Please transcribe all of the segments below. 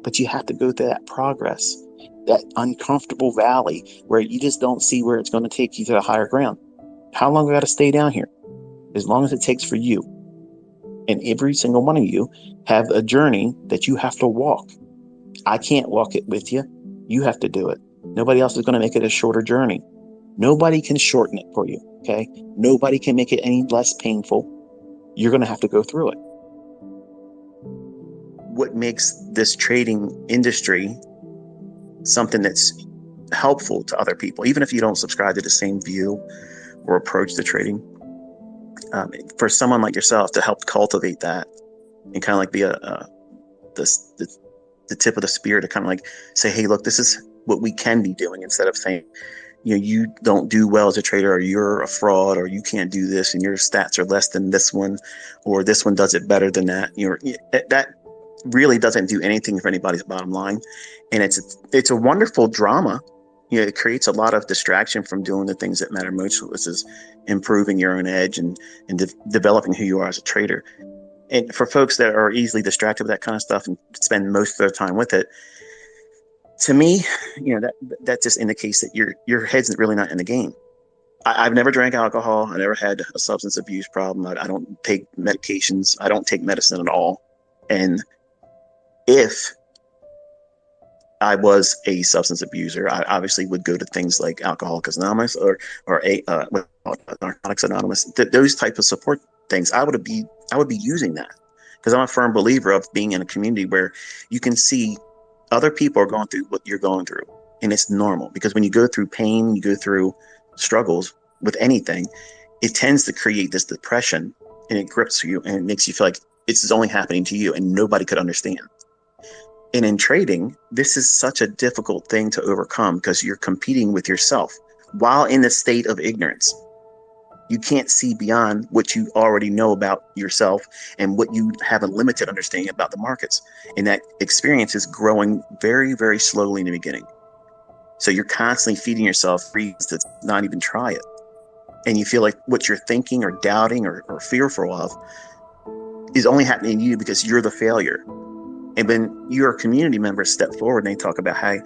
but you have to go through that progress, that uncomfortable valley where you just don't see where it's going to take you to the higher ground. How long I got to stay down here? As long as it takes for you. And every single one of you have a journey that you have to walk. I can't walk it with you. You have to do it. Nobody else is going to make it a shorter journey. Nobody can shorten it for you. Okay. Nobody can make it any less painful. You're going to have to go through it. What makes this trading industry something that's helpful to other people, even if you don't subscribe to the same view or approach to trading, for someone like yourself to help cultivate that and kind of like be the tip of the spear to kind of like say, hey, look, this is what we can be doing, instead of saying, you don't do well as a trader, or you're a fraud, or you can't do this, and your stats are less than this one, or this one does it better than that. That really doesn't do anything for anybody's bottom line. And it's a wonderful drama. It creates a lot of distraction from doing the things that matter most, which is improving your own edge and developing who you are as a trader. And for folks that are easily distracted with that kind of stuff and spend most of their time with it, to me, that just indicates that your head's really not in the game. I've never drank alcohol. I never had a substance abuse problem. I don't take medications. I don't take medicine at all. And if I was a substance abuser, I obviously would go to things like Alcoholics Anonymous or Narcotics Anonymous. Those type of support things, I would be using that, because I'm a firm believer of being in a community where you can see other people are going through what you're going through, and it's normal. Because when you go through pain, you go through struggles with anything, it tends to create this depression, and it grips you, and it makes you feel like this is only happening to you and nobody could understand. And in trading, this is such a difficult thing to overcome, because you're competing with yourself while in a state of ignorance. You can't see beyond what you already know about yourself and what you have a limited understanding about the markets. And that experience is growing very, very slowly in the beginning. So you're constantly feeding yourself reasons to not even try it. And you feel like what you're thinking or doubting or fearful of is only happening to you because you're the failure. And when your community members step forward and they talk about, hey,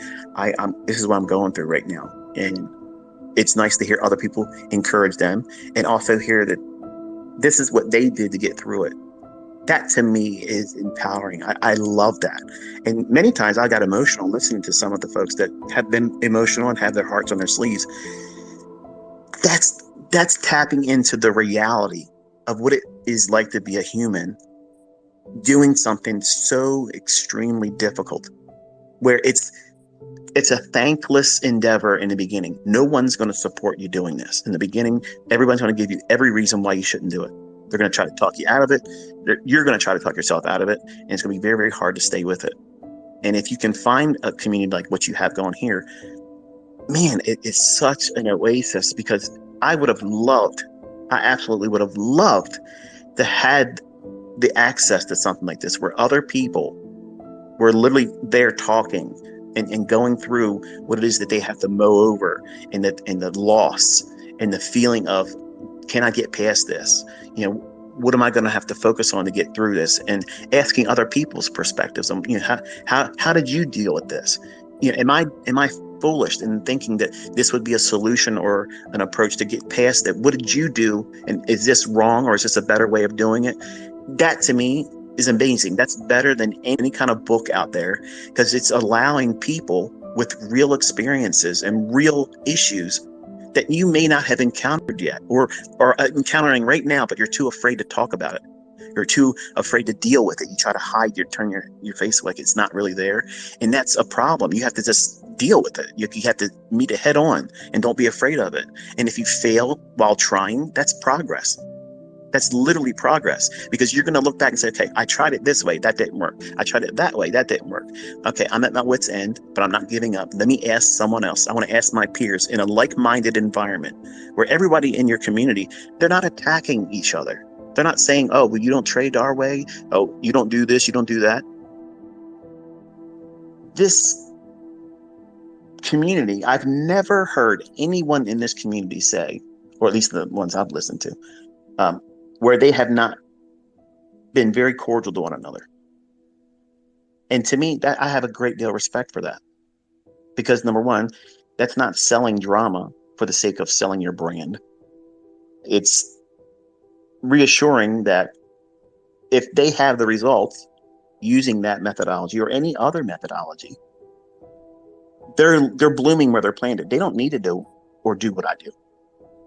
this is what I'm going through right now. And it's nice to hear other people encourage them, and also hear that this is what they did to get through it. That to me is empowering. I love that. And many times I got emotional listening to some of the folks that have been emotional and have their hearts on their sleeves. That's tapping into the reality of what it is like to be a human doing something so extremely difficult, where it's a thankless endeavor in the beginning. No one's going to support you doing this. In the beginning, everyone's going to give you every reason why you shouldn't do it. They're going to try to talk you out of it. You're going to try to talk yourself out of it. And it's going to be very, very hard to stay with it. And if you can find a community like what you have going here, man, it is such an oasis, because I absolutely would have loved to had the access to something like this, where other people were literally there talking and going through what it is that they have to mow over, and the loss and the feeling of, can I get past this? What am I going to have to focus on to get through this? And asking other people's perspectives on, how did you deal with this? Am I foolish in thinking that this would be a solution or an approach to get past it? What did you do? And is this wrong, or is this a better way of doing it? That to me is amazing. That's better than any kind of book out there, because it's allowing people with real experiences and real issues that you may not have encountered yet, or encountering right now, but you're too afraid to talk about it. You're too afraid to deal with it. You try to hide, turn your face like it's not really there. And that's a problem. You have to just deal with it. You have to meet it head on, and don't be afraid of it. And if you fail while trying, that's progress. That's literally progress, because you're going to look back and say, okay, I tried it this way. That didn't work. I tried it that way. That didn't work. Okay, I'm at my wit's end, but I'm not giving up. Let me ask someone else. I want to ask my peers in a like-minded environment where everybody in your community, they're not attacking each other. They're not saying, oh, well, you don't trade our way. Oh, you don't do this. You don't do that. This community, I've never heard anyone in this community say, or at least the ones I've listened to, where they have not been very cordial to one another. And to me, that I have a great deal of respect for that, because number one, that's not selling drama for the sake of selling your brand. It's reassuring that if they have the results using that methodology or any other methodology, they're blooming where they're planted. They don't need to do or do what I do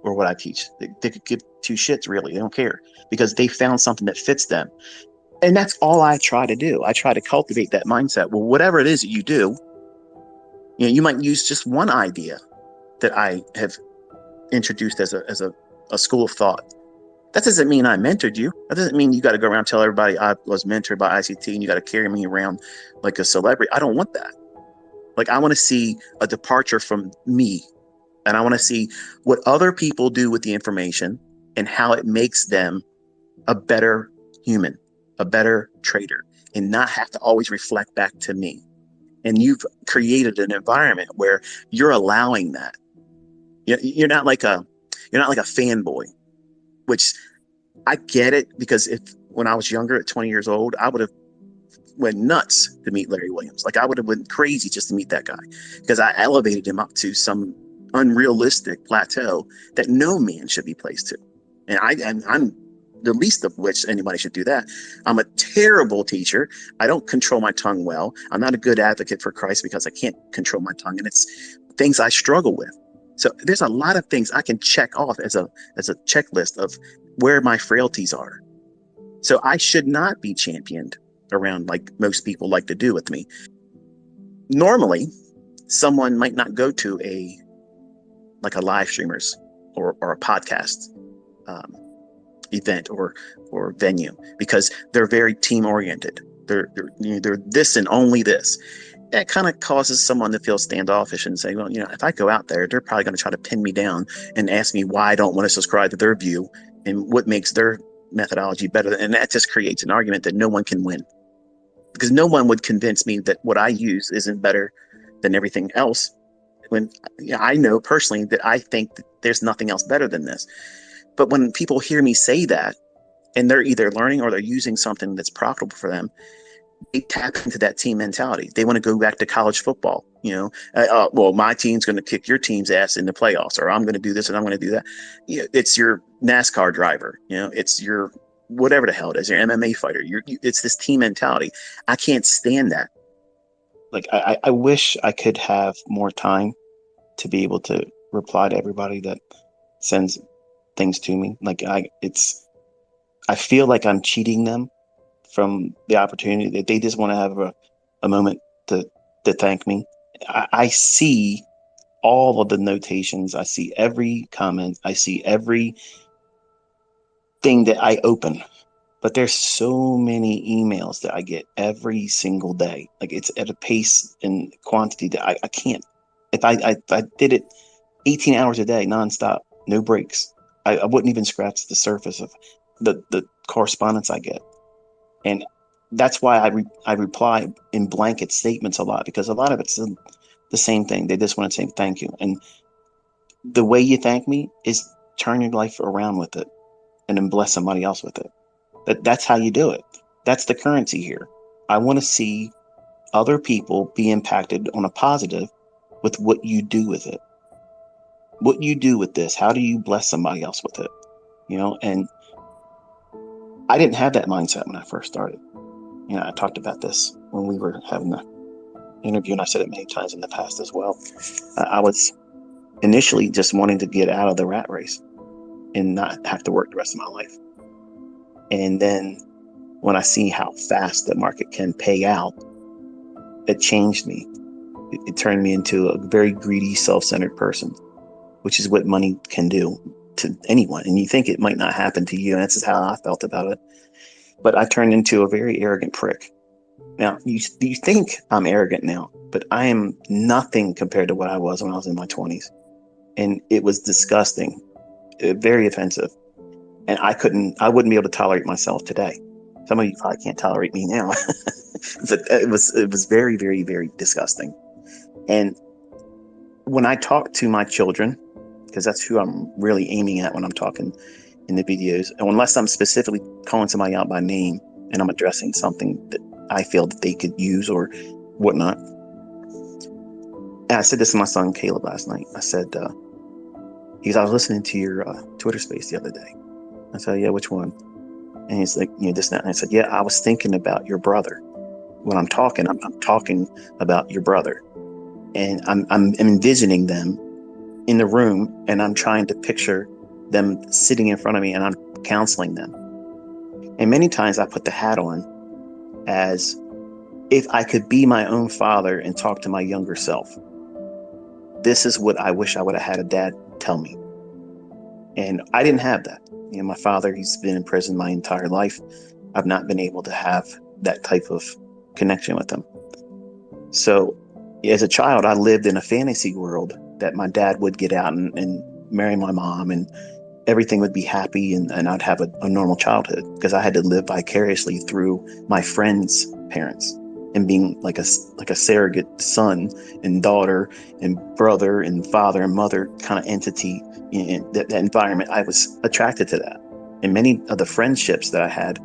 or what I teach. They could give two shits, really. They don't care, because they found something that fits them. And that's all I try to do. I try to cultivate that mindset. Well, whatever it is that you do, you might use just one idea that I have introduced as a school of thought. That doesn't mean I mentored you. That doesn't mean you got to go around and tell everybody I was mentored by ICT and you got to carry me around like a celebrity. I don't want that. Like, I want to see a departure from me, and I want to see what other people do with the information and how it makes them a better human, a better trader, and not have to always reflect back to me. And you've created an environment where you're allowing that. You're not like a fanboy, which I get it, because when I was younger at 20 years old, I would have went nuts to meet Larry Williams. Like, I would have went crazy just to meet that guy, because I elevated him up to some unrealistic plateau that no man should be placed to. And I'm the least of which anybody should do that. I'm a terrible teacher. I don't control my tongue well. I'm not a good advocate for Christ because I can't control my tongue, and it's things I struggle with. So there's a lot of things I can check off as a checklist of where my frailties are. So I should not be championed around like most people like to do with me. Normally, someone might not go to a live streamers or a podcast event or venue, because they're very team oriented. They're this and only this. That kind of causes someone to feel standoffish and say, well, if I go out there, they're probably going to try to pin me down and ask me why I don't want to subscribe to their view and what makes their methodology better. And that just creates an argument that no one can win, because no one would convince me that what I use isn't better than everything else, when I know personally that I think that there's nothing else better than this. But when people hear me say that, and they're either learning or they're using something that's profitable for them, they tap into that team mentality. They want to go back to college football. Well, my team's going to kick your team's ass in the playoffs, or I'm going to do this and I'm going to do that. It's your NASCAR driver. It's your whatever the hell it is, your MMA fighter. It's this team mentality. I can't stand that. Like, I wish I could have more time to be able to reply to everybody that sends things to me. Like, I feel like I'm cheating them from the opportunity that they just want to have a moment to thank me. I see all of the notations. I see every comment. I see every thing that I open. But there's so many emails that I get every single day. Like, it's at a pace and quantity that I can't. If I did it 18 hours a day, nonstop, no breaks, I wouldn't even scratch the surface of the correspondence I get. And that's why I reply in blanket statements a lot, because a lot of it's the same thing. They just want to say thank you. And the way you thank me is turn your life around with it and then bless somebody else with it. That's how you do it. That's the currency here. I want to see other people be impacted on a positive with what you do with it. What you do with this, how do you bless somebody else with it? And I didn't have that mindset when I first started. I talked about this when we were having the interview, and I said it many times in the past as well. I was initially just wanting to get out of the rat race and not have to work the rest of my life. And then when I see how fast the market can pay out, it changed me. It turned me into a very greedy, self-centered person, which is what money can do to anyone. And you think it might not happen to you, and that's just how I felt about it. But I turned into a very arrogant prick. Now, you think I'm arrogant now, but I am nothing compared to what I was when I was in my 20s. And it was disgusting, very offensive. And I wouldn't be able to tolerate myself today. Some of you probably can't tolerate me now. But it was very, very, very disgusting. And when I talk to my children, because that's who I'm really aiming at when I'm talking in the videos, and unless I'm specifically calling somebody out by name and I'm addressing something that I feel that they could use or whatnot. And I said this to my son Caleb last night. I said, I was listening to your Twitter space the other day. I said, yeah, which one? And he's like, this and that. And I said, yeah, I was thinking about your brother. When I'm talking about your brother. And I'm envisioning them in the room, and I'm trying to picture them sitting in front of me, and I'm counseling them. And many times I put the hat on as if I could be my own father and talk to my younger self. This is what I wish I would have had a dad tell me. And I didn't have that. My father, he's been in prison my entire life. I've not been able to have that type of connection with him. So as a child, I lived in a fantasy world that my dad would get out and marry my mom, and everything would be happy, and I'd have a normal childhood, because I had to live vicariously through my friends' parents and being like a surrogate son and daughter and brother and father and mother kind of entity in that environment. I was attracted to that. And many of the friendships that I had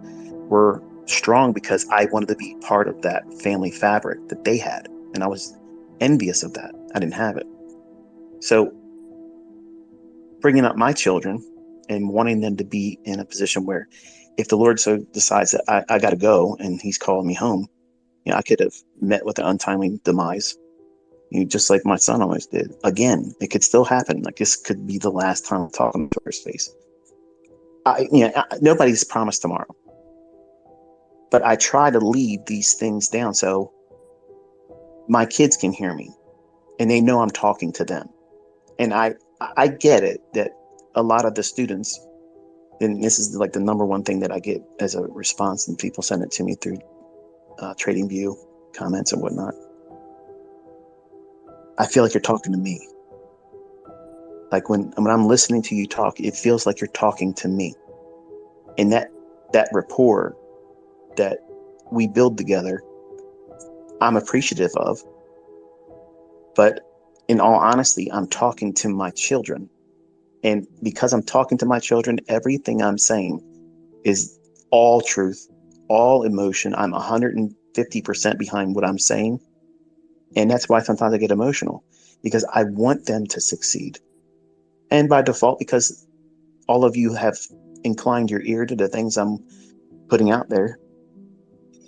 were strong because I wanted to be part of that family fabric that they had. And I was envious of that. I didn't have it. So bringing up my children and wanting them to be in a position where if the Lord so decides that I got to go and he's calling me home, I could have met with an untimely demise, just like my son almost did. Again, it could still happen. Like, this could be the last time I'm talking to his face. Nobody's promised tomorrow. But I try to leave these things down so my kids can hear me and they know I'm talking to them. And I get it that a lot of the students, and this is like the number one thing that I get as a response, and people send it to me through Trading View comments and whatnot. I feel like you're talking to me. Like when I'm listening to you talk, it feels like you're talking to me. And that rapport that we build together, I'm appreciative of. But in all honesty, I'm talking to my children. And because I'm talking to my children, everything I'm saying is all truth, all emotion. I'm 150% behind what I'm saying. And that's why sometimes I get emotional, because I want them to succeed. And by default, because all of you have inclined your ear to the things I'm putting out there,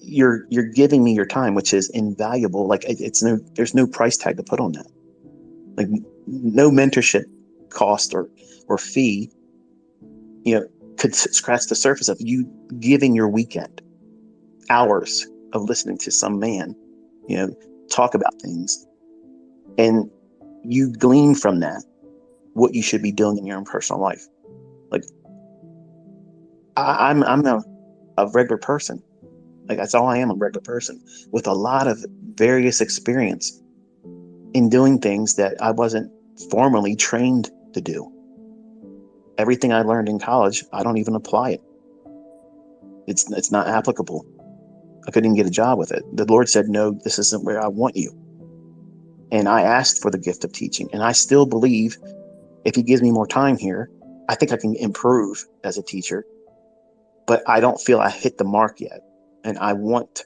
you're giving me your time, which is invaluable. Like, there's no price tag to put on that. Like, no mentorship cost or fee, could scratch the surface of you giving your weekend, hours of listening to some man, talk about things, and you glean from that what you should be doing in your own personal life. Like, I'm a regular person. Like, that's all I am, a regular person with a lot of various experience in doing things that I wasn't formally trained to do. Everything I learned in college, I don't even apply it. It's not applicable. I couldn't even get a job with it. The Lord said, no, this isn't where I want you. And I asked for the gift of teaching. And I still believe if he gives me more time here, I think I can improve as a teacher. But I don't feel I hit the mark yet. And I want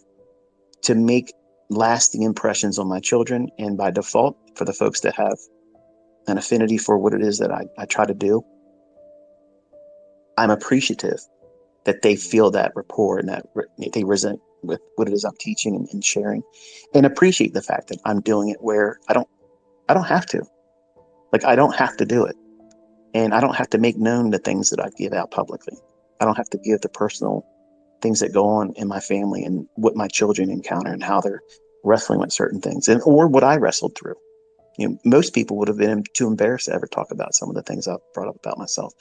to make lasting impressions on my children. And by default, for the folks that have an affinity for what it is that I try to do, I'm appreciative that they feel that rapport and that they resent with what it is I'm teaching and sharing, and appreciate the fact that I'm doing it where I don't have to. Like, I don't have to do it. And I don't have to make known the things that I give out publicly. I don't have to give the personal things that go on in my family and what my children encounter and how they're wrestling with certain things, and or what I wrestled through. Most people would have been too embarrassed to ever talk about some of the things I've brought up about myself.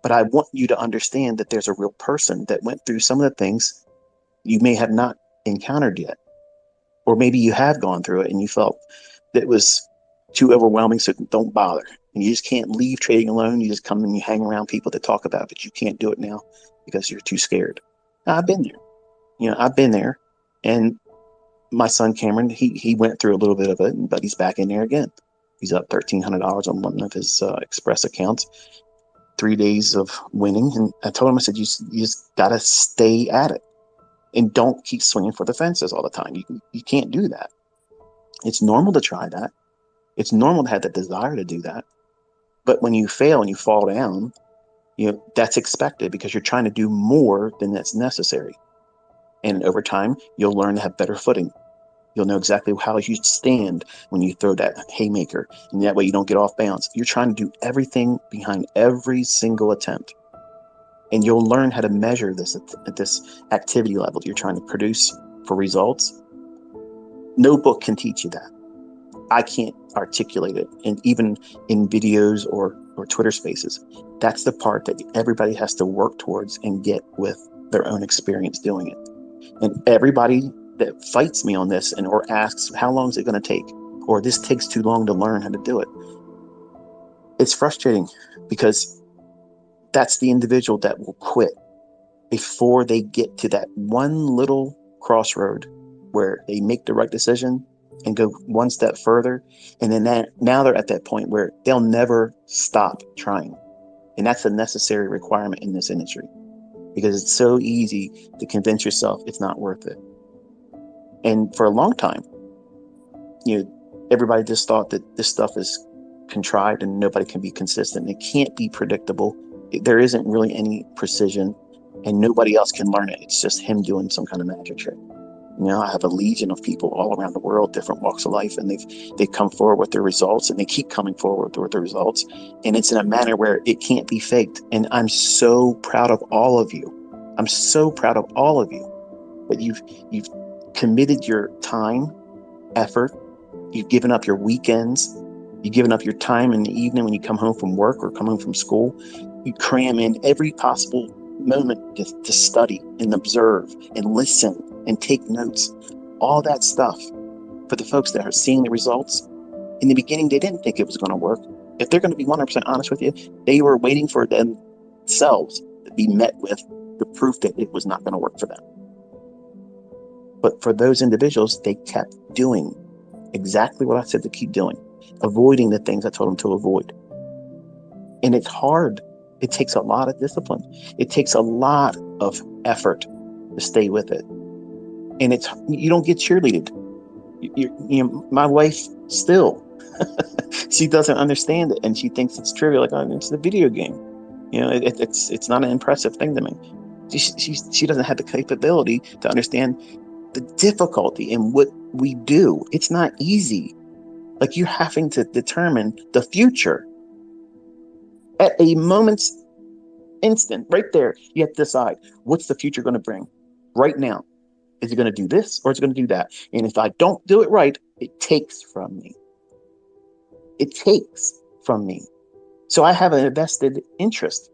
But I want you to understand that there's a real person that went through some of the things you may have not encountered yet. Or maybe you have gone through it and you felt that it was too overwhelming, so don't bother. And you just can't leave trading alone. You just come and you hang around people that talk about it, but you can't do it now because you're too scared. Now, I've been there. I've been there. And my son Cameron, he went through a little bit of it, but he's back in there again. He's up $1,300 on one of his Express accounts. 3 days of winning. And I told him, I said, you just got to stay at it. And don't keep swinging for the fences all the time. You can't do that. It's normal to try that. It's normal to have the desire to do that. But when you fail and you fall down, that's expected because you're trying to do more than that's necessary. And over time, you'll learn to have better footing. You'll know exactly how you stand when you throw that haymaker, and that way you don't get off balance. You're trying to do everything behind every single attempt. And you'll learn how to measure this at this activity level that you're trying to produce for results. No book can teach you that. I can't articulate it, and even in videos or Twitter spaces. That's the part that everybody has to work towards and get with their own experience doing it. And everybody that fights me on this or asks, how long is it going to take? Or this takes too long to learn how to do it. It's frustrating because that's the individual that will quit before they get to that one little crossroad where they make the right decision and go one step further. And then now they're at that point where they'll never stop trying. And that's a necessary requirement in this industry because it's so easy to convince yourself it's not worth it. And for a long time, everybody just thought that this stuff is contrived and nobody can be consistent. It can't be predictable. There isn't really any precision and nobody else can learn it. It's just him doing some kind of magic trick. I have a legion of people all around the world, different walks of life, and they've come forward with their results, and they keep coming forward with their results. And it's in a manner where it can't be faked. And I'm so proud of all of you. I'm so proud of all of you that you've committed your time, effort. You've given up your weekends. You've given up your time in the evening when you come home from work or come home from school. You cram in every possible moment to study and observe and listen and take notes, all that stuff. For the folks that are seeing the results, in the beginning, they didn't think it was going to work. If they're going to be 100% honest with you, they were waiting for themselves to be met with the proof that it was not going to work for them. But for those individuals, they kept doing exactly what I said to keep doing, avoiding the things I told them to avoid. And it's hard. It takes a lot of discipline. It takes a lot of effort to stay with it. And you don't get cheerleaded. My wife still, she doesn't understand it, and she thinks it's trivial. Like, oh, it's a video game. It's not an impressive thing to me. She doesn't have the capability to understand the difficulty in what we do. It's not easy. Like, you're having to determine the future at a moment's instant. Right there, you have to decide what's the future going to bring right now. Is it going to do this or is it going to do that? And if I don't do it right, it takes from me. It takes from me. So I have a vested interest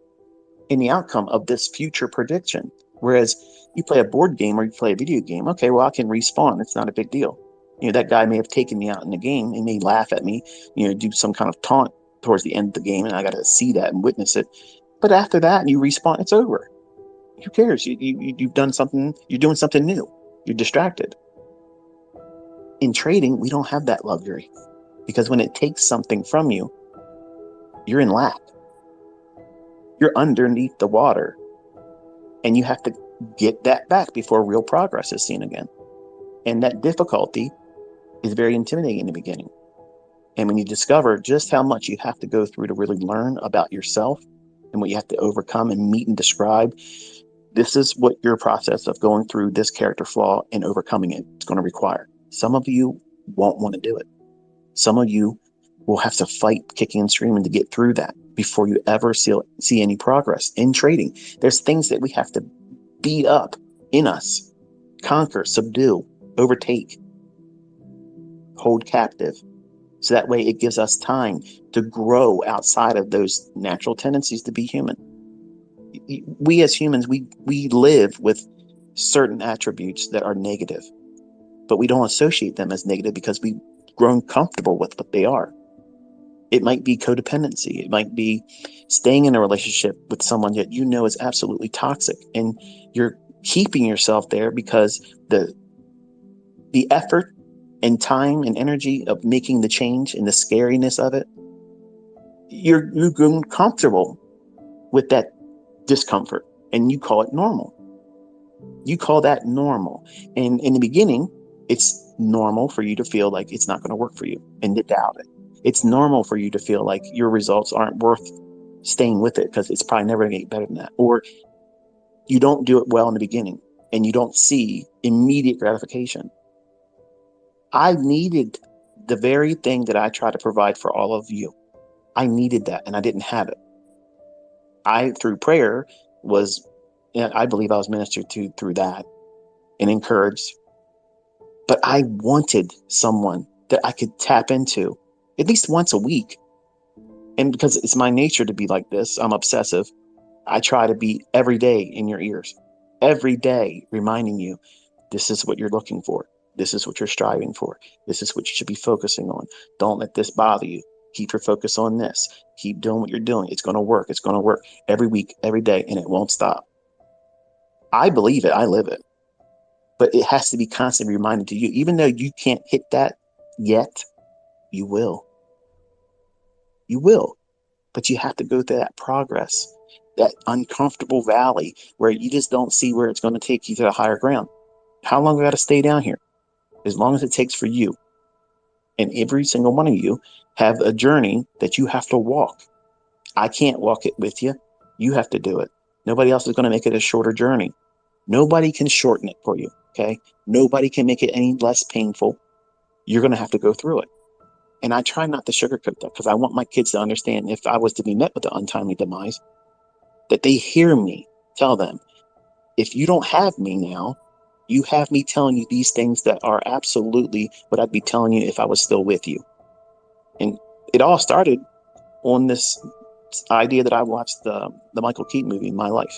in the outcome of this future prediction. Whereas you play a board game or you play a video game, okay, well, I can respawn. It's not a big deal. That guy may have taken me out in the game and may laugh at me, do some kind of taunt towards the end of the game, and I got to see that and witness it. But after that, and you respawn, it's over. Who cares? You've done something. You're doing something new. You're distracted. In trading, we don't have that luxury because when it takes something from you, you're in lack. You're underneath the water, and you have to get that back before real progress is seen again. And that difficulty is very intimidating in the beginning. And when you discover just how much you have to go through to really learn about yourself and what you have to overcome and meet and describe, this is what your process of going through this character flaw and overcoming it is going to require. Some of you won't want to do it. Some of you will have to fight kicking and screaming to get through that before you ever see any progress in trading. There's things that we have to beat up in us, conquer, subdue, overtake, hold captive. So that way it gives us time to grow outside of those natural tendencies to be human. We as humans, we live with certain attributes that are negative, but we don't associate them as negative because we've grown comfortable with what they are. It might be codependency. It might be staying in a relationship with someone that you know is absolutely toxic, and you're keeping yourself there because the effort and time and energy of making the change and the scariness of it, you're grown comfortable with that discomfort, and you call it normal. You call that normal. And in the beginning, it's normal for you to feel like it's not going to work for you and to doubt it. It's normal for you to feel like your results aren't worth staying with it because it's probably never going to get better than that. Or you don't do it well in the beginning and you don't see immediate gratification. I needed the very thing that I try to provide for all of you. I needed that and I didn't have it. Through prayer, I believe I was ministered to through that and encouraged. But I wanted someone that I could tap into at least once a week. And because it's my nature to be like this, I'm obsessive. I try to be every day in your ears, every day reminding you, this is what you're looking for. This is what you're striving for. This is what you should be focusing on. Don't let this bother you. Keep your focus on this. Keep doing what you're doing. It's going to work. It's going to work every week, every day, and it won't stop. I believe it. I live it. But it has to be constantly reminded to you. Even though you can't hit that yet, you will. You will. But you have to go through that progress, that uncomfortable valley where you just don't see where it's going to take you to the higher ground. How long I got to stay down here? As long as it takes for you. And every single one of you have a journey that you have to walk. I can't walk it with you. You have to do it. Nobody else is going to make it a shorter journey. Nobody can shorten it for you. Okay. Nobody can make it any less painful. You're going to have to go through it. And I try not to sugarcoat that because I want my kids to understand if I was to be met with an untimely demise, that they hear me tell them, if you don't have me now, you have me telling you these things that are absolutely what I'd be telling you if I was still with you. And it all started on this idea that I watched the Michael Keaton movie, My Life.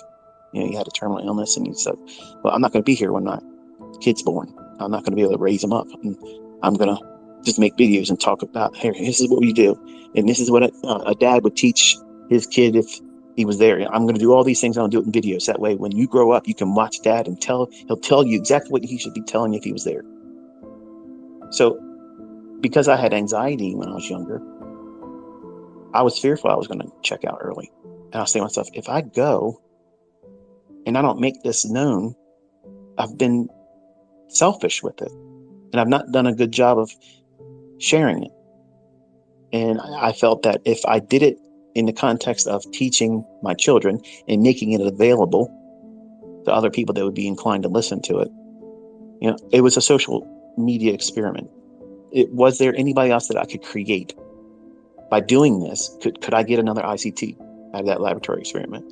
You know, he had a terminal illness and he said, well, I'm not going to be here when my kid's born. I'm not going to be able to raise him up. And I'm going to just make videos and talk about, hey, this is what we do. And this is what a dad would teach his kid if he was there. I'm going to do all these things. I'll do it in videos. That way, when you grow up, you can watch dad and he'll tell you exactly what he should be telling you if he was there. So because I had anxiety when I was younger, I was fearful I was going to check out early. And I was saying to myself, if I go and I don't make this known, I've been selfish with it. And I've not done a good job of sharing it. And I felt that if I did it in the context of teaching my children and making it available to other people that would be inclined to listen to it, you know, it was a social media experiment. Was there anybody else that I could create by doing this? Could I get another ICT out of that laboratory experiment?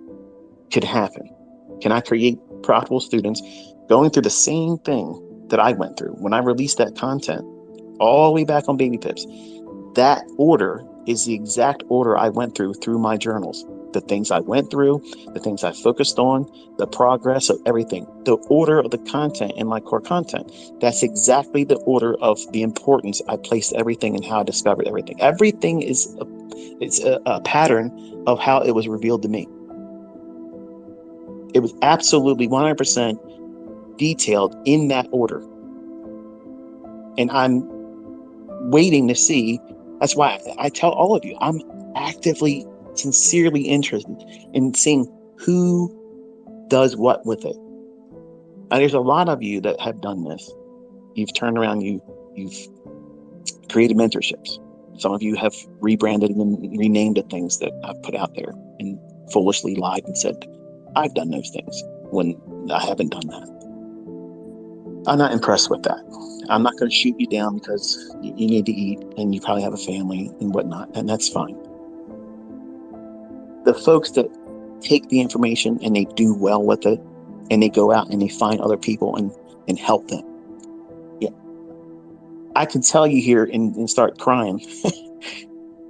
Could happen. Can I create profitable students going through the same thing that I went through when I released that content all the way back on Baby Pips? That order is the exact order I went through my journals. The things I went through, the things I focused on, the progress of everything, the order of the content in my core content. That's exactly the order of the importance I placed everything and how I discovered everything. Everything is a pattern of how it was revealed to me. It was absolutely 100% detailed in that order. And I'm waiting to see. That's why I tell all of you, I'm actively, sincerely interested in seeing who does what with it. And there's a lot of you that have done this. You've turned around, you've created mentorships. Some of you have rebranded and renamed the things that I've put out there and foolishly lied and said, I've done those things when I haven't done that. I'm not impressed with that. I'm not going to shoot you down because you need to eat and you probably have a family and whatnot, and that's fine. The folks that take the information and they do well with it and they go out and they find other people and help them. Yeah. I can tell you here and start crying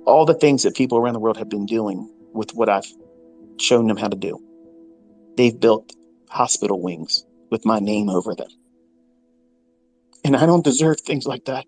all the things that people around the world have been doing with what I've shown them how to do. They've built hospital wings with my name over them. And I don't deserve things like that.